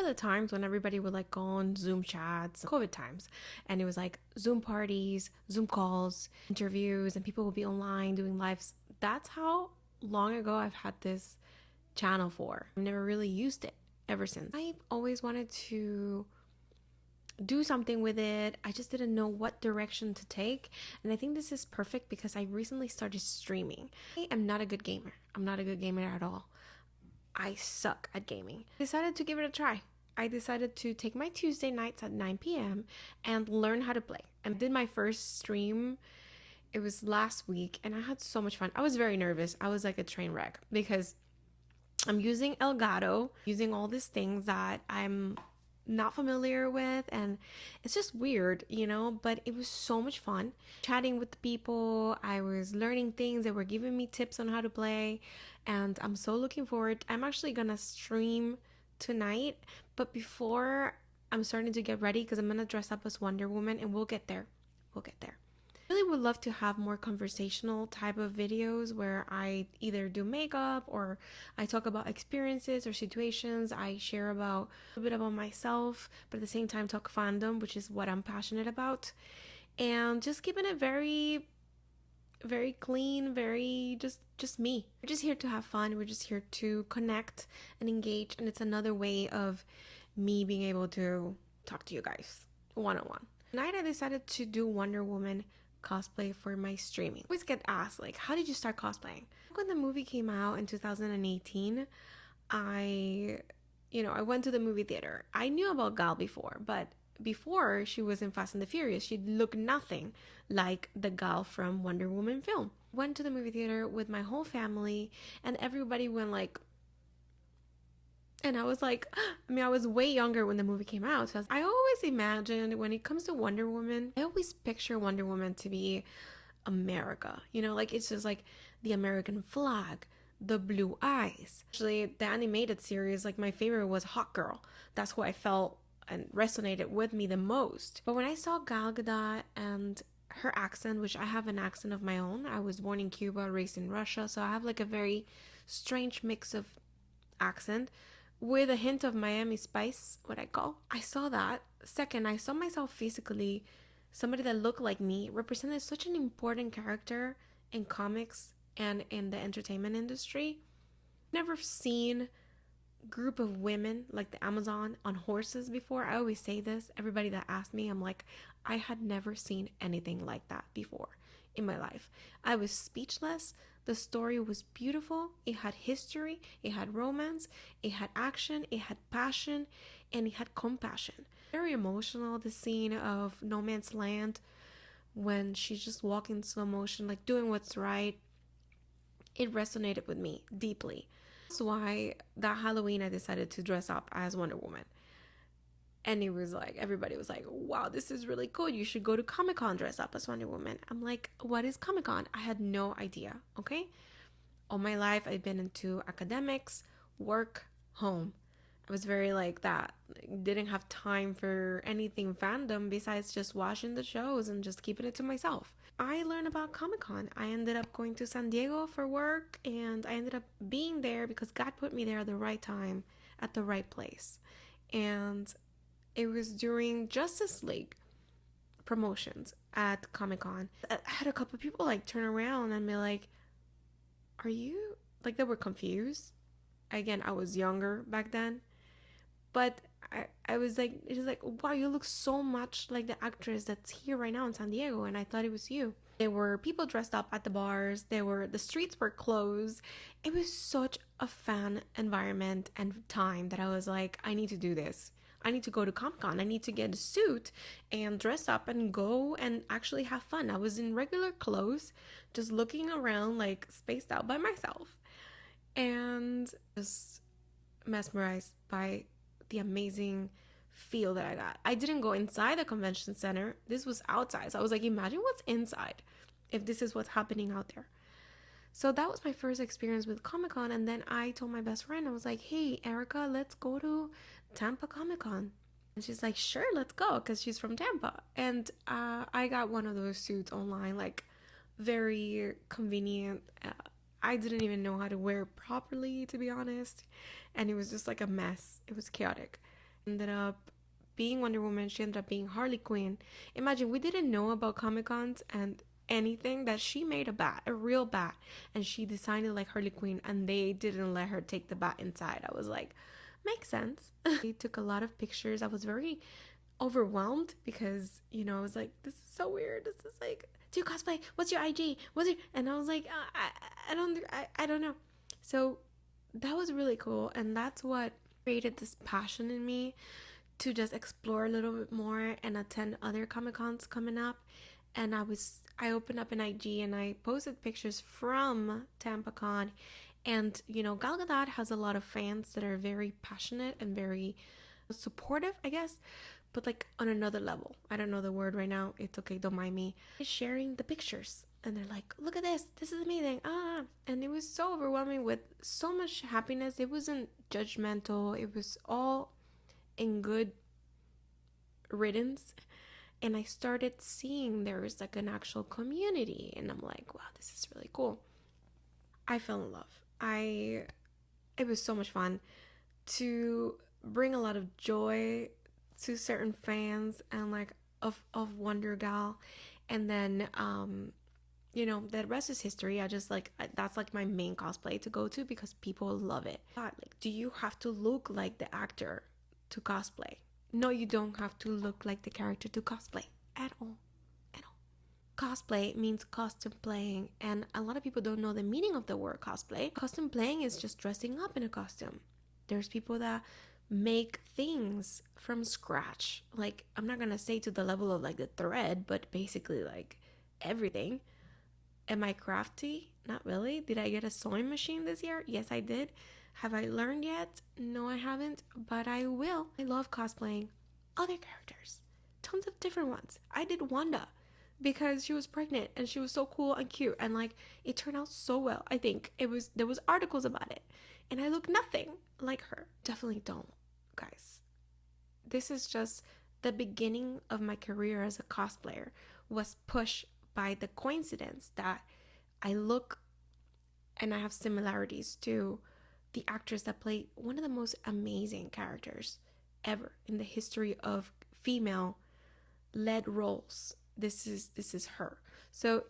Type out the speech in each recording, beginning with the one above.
the times when everybody would like go on Zoom chats, COVID times, and it was like Zoom parties, Zoom calls, interviews, and people would be online doing lives. That's how long ago I've had this channel for. I've never really used it ever since. I always wanted to do something with it. I just didn't know what direction to take. And I think this is perfect because I recently started streaming. I am not a good gamer. I'm not a good gamer at all. I suck at gaming. I decided to give it a try. I decided to take my Tuesday nights at 9 p.m. and learn how to play. I did my first stream. It was last week and I had so much fun. I was very nervous. I was like a train wreck because I'm using Elgato, using all these things that I'm not familiar with, and it's just weird, but it was so much fun chatting with the people. I was learning things. They were giving me tips on how to play, and I'm so looking forward. I'm actually gonna stream tonight, but before, I'm starting to get ready because I'm gonna dress up as Wonder Woman, and we'll get there. Really would love to have more conversational type of videos where I either do makeup or I talk about experiences or situations. I share about a bit about myself, but at the same time talk fandom, which is what I'm passionate about, and just keeping it very, very clean, very just me. We're just here to have fun. We're just here to connect and engage, and it's another way of me being able to talk to you guys one-on-one. Tonight I decided to do Wonder Woman cosplay for my streaming. I always get asked, like, how did you start cosplaying? When the movie came out in 2018, I went to the movie theater. I knew about Gal before, but before she was in Fast and the Furious, she looked nothing like the Gal from Wonder Woman film. Went to the movie theater with my whole family, and everybody went like, and I was like, I was way younger when the movie came out. So I always imagined when it comes to Wonder Woman, I always picture Wonder Woman to be America. Like it's just like the American flag, the blue eyes. Actually, the animated series, like my favorite was Hot Girl. That's who I felt and resonated with me the most. But when I saw Gal Gadot and her accent, which I have an accent of my own. I was born in Cuba, raised in Russia. So I have like a very strange mix of accent with a hint of Miami spice, what I call. I saw that. Second, I saw myself physically, somebody that looked like me, represented such an important character in comics and in the entertainment industry. Never seen group of women like the Amazon on horses before. I always say this. Everybody that asked me, I'm like, I had never seen anything like that before in my life. I was speechless. The story was beautiful. It had history, it had romance, it had action, it had passion, and it had compassion. Very emotional, the scene of No Man's Land when she's just walking slow motion, like doing what's right. It resonated with me deeply. That's why that Halloween I decided to dress up as Wonder Woman. And it was like, everybody was like, wow, this is really cool. You should go to Comic-Con dress up as Wonder Woman. I'm like, what is Comic-Con? I had no idea, okay? All my life, I've been into academics, work, home. I was very like that. Didn't have time for anything fandom besides just watching the shows and just keeping it to myself. I learned about Comic-Con. I ended up going to San Diego for work, and I ended up being there because God put me there at the right time, at the right place. And it was during Justice League promotions at Comic-Con. I had a couple of people like turn around and be like, are you, like, they were confused. Again, I was younger back then, but I was like, it was like, wow, you look so much like the actress that's here right now in San Diego, and I thought it was you. There were people dressed up at the bars. The streets were closed. It was such a fun environment and time that I was like, I need to do this. I need to go to Comic-Con. I need to get a suit and dress up and go and actually have fun. I was in regular clothes, just looking around like spaced out by myself, and just mesmerized by the amazing feel that I got. I didn't go inside the convention center. This was outside. So I was like, imagine what's inside if this is what's happening out there. So that was my first experience with Comic-Con. And then I told my best friend, I was like, hey, Erica, let's go to Tampa Comic-Con. And she's like, sure, let's go, because she's from Tampa. And I got one of those suits online, like very convenient. I didn't even know how to wear it properly, to be honest. And it was just like a mess. It was chaotic. Ended up being Wonder Woman. She ended up being Harley Quinn. Imagine, we didn't know about Comic Cons and anything, that she made a bat, a real bat, and she designed it like Harley Quinn, and they didn't let her take the bat inside. I was like, makes sense. We took a lot of pictures. I was very overwhelmed because, I was like, this is so weird. This is like, do you cosplay? What's your IG? What's your... And I was like, I don't know. So that was really cool, and that's what created this passion in me to just explore a little bit more and attend other Comic Cons coming up. And I opened up an IG and I posted pictures from Tampa Con. And Gal Gadot has a lot of fans that are very passionate and very supportive, I guess, but like on another level. I don't know the word right now. It's okay, don't mind me. Sharing the pictures, and they're like, look at this is amazing. And it was so overwhelming with so much happiness. It wasn't judgmental, it was all in good riddance. And I started seeing there was like an actual community, and I'm like, wow, this is really cool. I fell in love. It was so much fun to bring a lot of joy to certain fans and like of Wonder Gal. And then the rest is history. That's like my main cosplay to go to because people love it. Like, do you have to look like the actor to cosplay? No, you don't have to look like the character to cosplay at all. Cosplay means costume playing, and a lot of people don't know the meaning of the word cosplay. Costume playing is just dressing up in a costume. There's people that make things from scratch. Like, I'm not gonna say to the level of like the thread, but basically like everything. Am I crafty? Not really. Did I get a sewing machine this year? Yes, I did. Have I learned yet? No, I haven't, but I will. I love cosplaying other characters. Tons of different ones. I did Wanda because she was pregnant and she was so cool and cute, and like it turned out so well. I think there was articles about it, and I look nothing like her. Definitely don't, guys. This is just the beginning of my career as a cosplayer, was pushed by the coincidence that I look and I have similarities to the actress that played one of the most amazing characters ever in the history of female led roles. This is her. So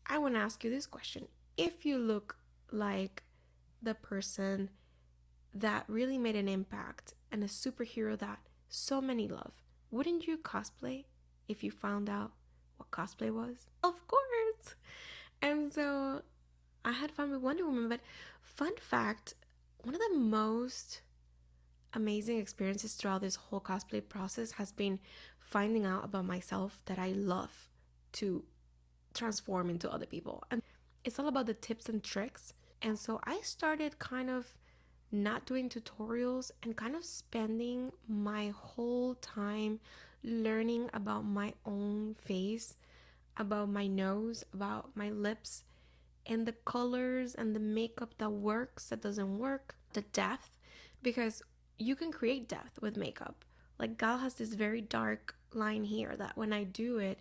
I want to ask you this question. If you look like the person that really made an impact and a superhero that so many love, wouldn't you cosplay if you found out what cosplay was? Of course. And so I had fun with Wonder Woman, but fun fact, one of the most amazing experiences throughout this whole cosplay process has been finding out about myself that I love to transform into other people. And it's all about the tips and tricks. And so I started kind of not doing tutorials and kind of spending my whole time learning about my own face, about my nose, about my lips, and the colors and the makeup that works, that doesn't work, the depth, because you can create depth with makeup. Like Gal has this very dark line here that when I do it,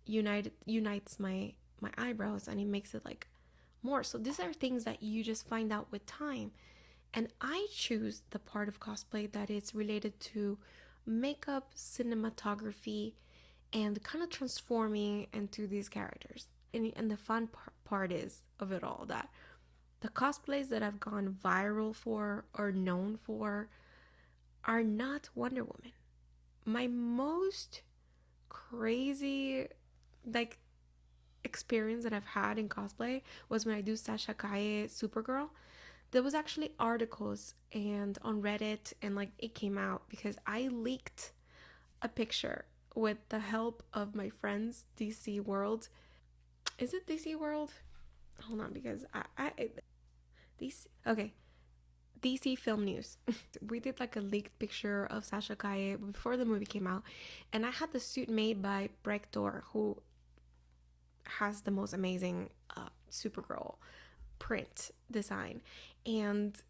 unites my eyebrows, and it makes it like more. So these are things that you just find out with time. And I choose the part of cosplay that is related to makeup, cinematography, and kind of transforming into these characters. And the fun part is of it all that the cosplays that I've gone viral for or known for are not Wonder Woman. My most crazy like experience that I've had in cosplay was when I do Sasha Calle Supergirl. There was actually articles and on Reddit, and like it came out because I leaked a picture with the help of my friends DC World. Is it DC World? Hold on, because DC Film News. We did like a leaked picture of Sasha Calle before the movie came out, and I had the suit made by Breaktor, who has the most amazing Supergirl print design, and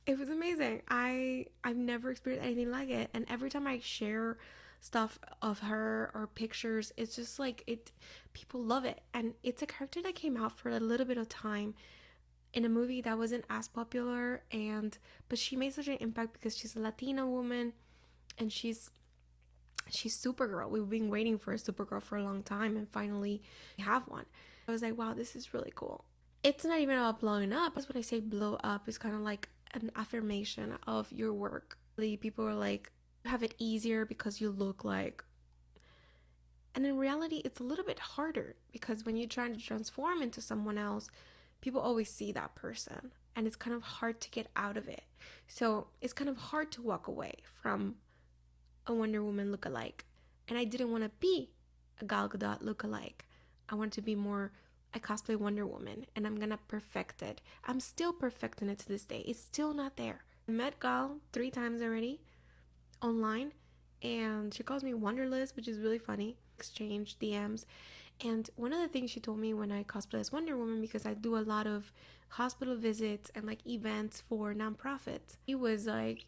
it was amazing. I've never experienced anything like it, and every time I share stuff of her or pictures, it's just like people love it. And it's a character that came out for a little bit of time in a movie that wasn't as popular, but she made such an impact because she's a Latina woman, and she's Supergirl. We've been waiting for a Supergirl for a long time, and finally we have one. I was like, wow, this is really cool. It's not even about blowing up. That's when I say blow up. It's kind of like an affirmation of your work. People are like, you have it easier because you look like. And in reality, it's a little bit harder because when you're trying to transform into someone else, people always see that person. And it's kind of hard to get out of it. So it's kind of hard to walk away from a Wonder Woman look-alike. And I didn't want to be a Gal Gadot look-alike. I want to be more a cosplay Wonder Woman, and I'm gonna perfect it. I'm still perfecting it to this day. It's still not there. I met Gal 3 times already online, and she calls me Wonderless, which is really funny. Exchange DMs. And one of the things she told me when I cosplay as Wonder Woman, because I do a lot of hospital visits and like events for nonprofits, he was like,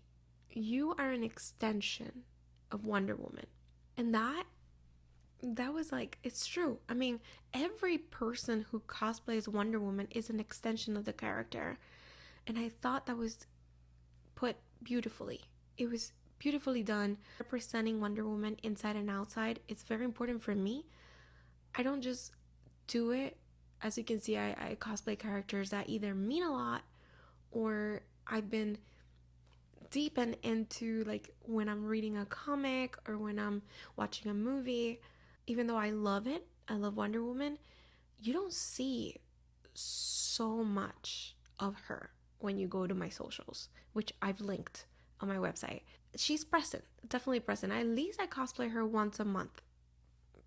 you are an extension of Wonder Woman. And that was like, it's true. I mean, every person who cosplays Wonder Woman is an extension of the character. And I thought that was put beautifully. It was beautifully done. Representing Wonder Woman inside and outside, it's very important for me. I don't just do it. As you can see, I cosplay characters that either mean a lot or I've been deep into, like when I'm reading a comic or when I'm watching a movie. Even though I love it, I love Wonder Woman, you don't see so much of her when you go to my socials, which I've linked on my website. She's present, definitely present. At least I cosplay her once a month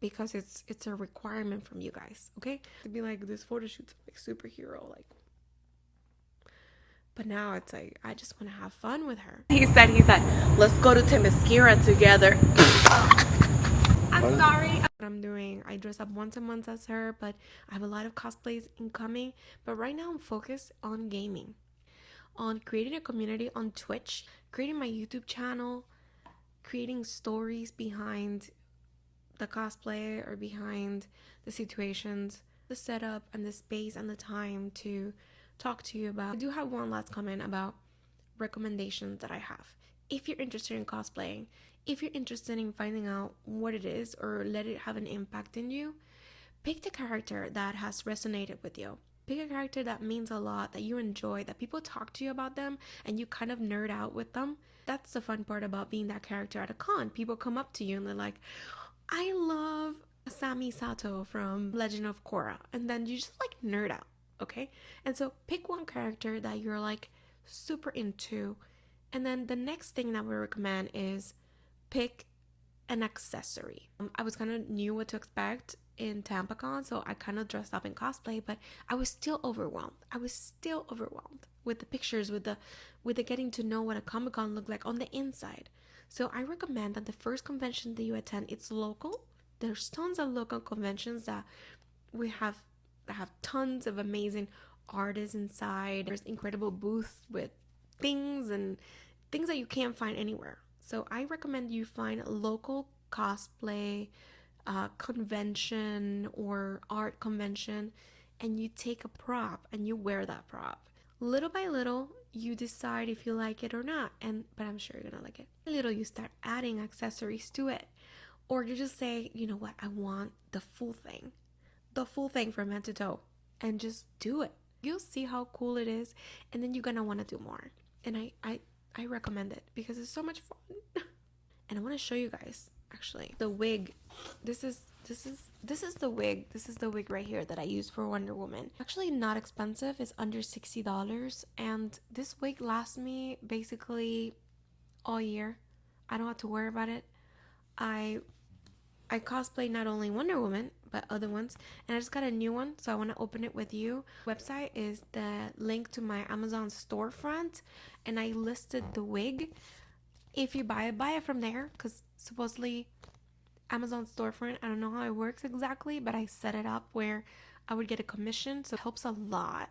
because it's a requirement from you guys, okay? To be like, this photo shoot's like superhero, like. But now it's like, I just want to have fun with her. He said, let's go to Themyscira together. I'm sorry. What I'm doing, I dress up once a month as her, but I have a lot of cosplays incoming. But right now I'm focused on gaming, on creating a community on Twitch, creating my YouTube channel, creating stories behind the cosplay or behind the situations, the setup and the space and the time to talk to you about. I do have one last comment about recommendations that I have. If you're interested in cosplaying, if you're interested in finding out what it is or let it have an impact in you, pick the character that has resonated with you. Pick a character that means a lot, that you enjoy, that people talk to you about them and you kind of nerd out with them. That's the fun part about being that character at a con. People come up to you and they're like, I love Asami Sato from Legend of Korra. And then you just like nerd out, okay? And so pick one character that you're like super into. And then the next thing that we recommend is pick an accessory. I was kind of knew what to expect in TampaCon, so I kind of dressed up in cosplay, but I was still overwhelmed. With the pictures, with the getting to know what a Comic-Con looked like on the inside. So I recommend that the first convention that you attend, it's local. There's tons of local conventions that have tons of amazing artists inside. There's incredible booths with things that you can't find anywhere. So I recommend you find a local cosplay convention or art convention, and you take a prop and you wear that prop. Little by little, you decide if you like it or not, but I'm sure you're gonna like it. Little, you start adding accessories to it, or you just say, you know what, I want the full thing from head to toe, and just do it. You'll see how cool it is, and then you're gonna want to do more. And I recommend it because it's so much fun. And I want to show you guys actually the wig. This is the wig. This is the wig right here that I use for Wonder Woman. Actually not expensive. It's under $60, and this wig lasts me basically all year. I don't have to worry about it. I cosplay not only Wonder Woman but other ones, and I just got a new one, so I want to open it with you. Website is the link to my Amazon storefront, and I listed the wig. If you buy it from there, because supposedly Amazon storefront, I don't know how it works exactly, but I set it up where I would get a commission, so it helps a lot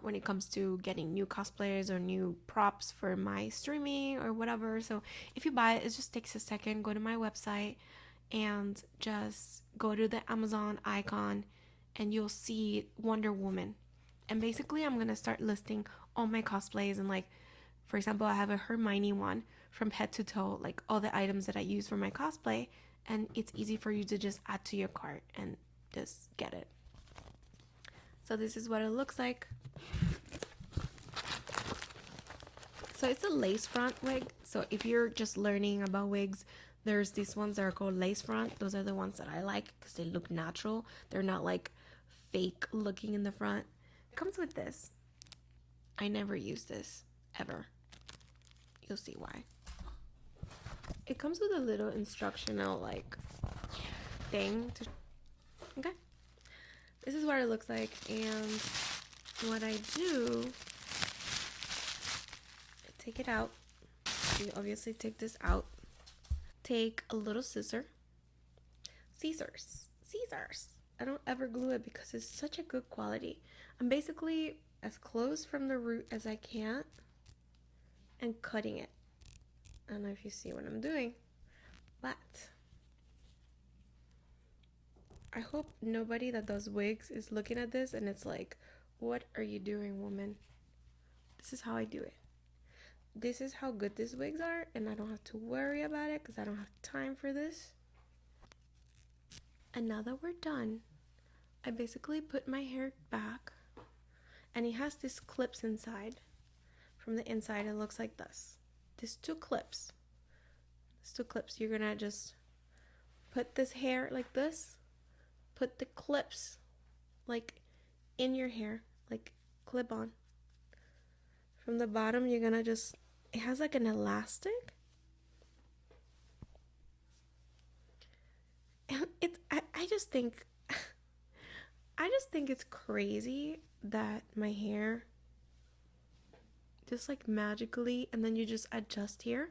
when it comes to getting new cosplayers or new props for my streaming or whatever. So if you buy it, it just takes a second. Go to my website and just go to the Amazon icon and you'll see Wonder Woman. And basically I'm gonna start listing all my cosplays, and like, for example, I have a Hermione one from head to toe, like all the items that I use for my cosplay, and it's easy for you to just add to your cart and just get it. So this is what it looks like. So it's a lace front wig. So if you're just learning about wigs, there's these ones that are called lace front. Those are the ones that I like because they look natural. They're not like fake looking in the front. It comes with this. I never use this ever. You'll see why. It comes with a little instructional like thing to, okay. This is what it looks like, and what I do, I take it out. You obviously take this out. Take a little scissors. I don't ever glue it because it's such a good quality. I'm basically as close from the root as I can and cutting it. I don't know if you see what I'm doing, but I hope nobody that does wigs is looking at this and it's like, what are you doing, woman? This is how I do it. This is how good these wigs are, and I don't have to worry about it because I don't have time for this. And now that we're done, I basically put my hair back, and it has these clips inside. From the inside, it looks like this. These two clips. You're gonna just put this hair like this. Put the clips like in your hair, like clip on. From the bottom, you're gonna just, it has like an elastic. And I just think it's crazy that my hair just like magically, and then you just adjust here.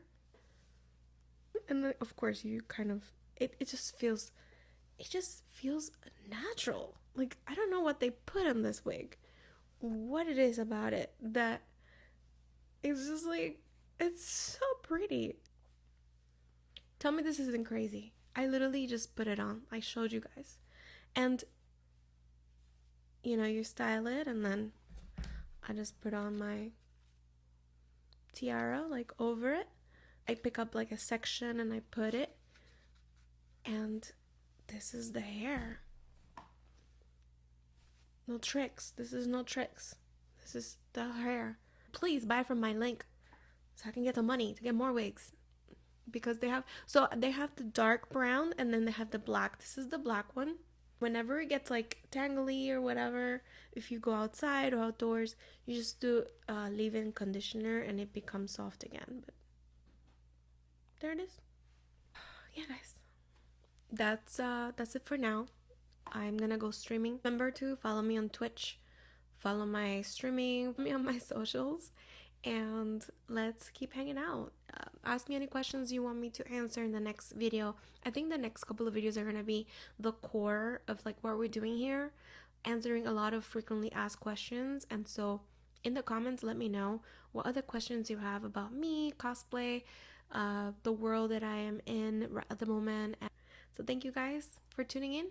And then of course you kind of, it just feels natural. Like, I don't know what they put on this wig, what it is about it that it's just like, it's so pretty. Tell me this isn't crazy. I literally just put it on. I showed you guys. And you know, you style it, and then I just put on my tiara like over it. I pick up like a section and I put it, and this is the hair. No tricks. This is no tricks. This is the hair. Please buy from my link so I can get some money to get more wigs, because they have the dark brown and then they have the black. This is the black one. Whenever it gets like tangly or whatever, if you go outside or outdoors, you just do leave-in conditioner and it becomes soft again. But there it is. Yeah, guys, that's it for now. I'm gonna go streaming. Remember to follow me on Twitch, follow my streaming, follow me on my socials, and let's keep hanging out. Ask me any questions you want me to answer in the next video. I think the next couple of videos are gonna be the core of like what we're doing here, answering a lot of frequently asked questions. And so in the comments, let me know what other questions you have about me, cosplay, the world that I am in at the moment. So thank you guys for tuning in,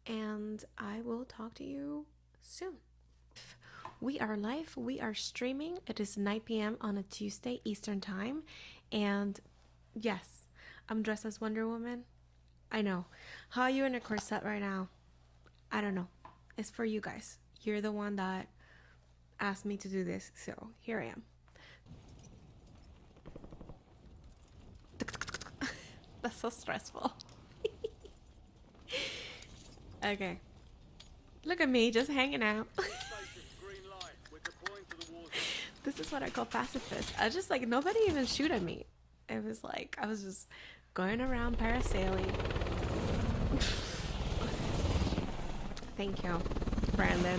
and I will talk to you soon. We are live. We are streaming. It is 9 p.m. on a Tuesday Eastern time. And yes, I'm dressed as Wonder Woman. I know. How are you in a corset right now? I don't know. It's for you guys. You're the one that asked me to do this. So here I am. That's so stressful. Okay. Look at me just hanging out. This is what I call pacifist. I just like, nobody even shoot at me. It was like, I was just going around parasailing. Thank you, Brandon.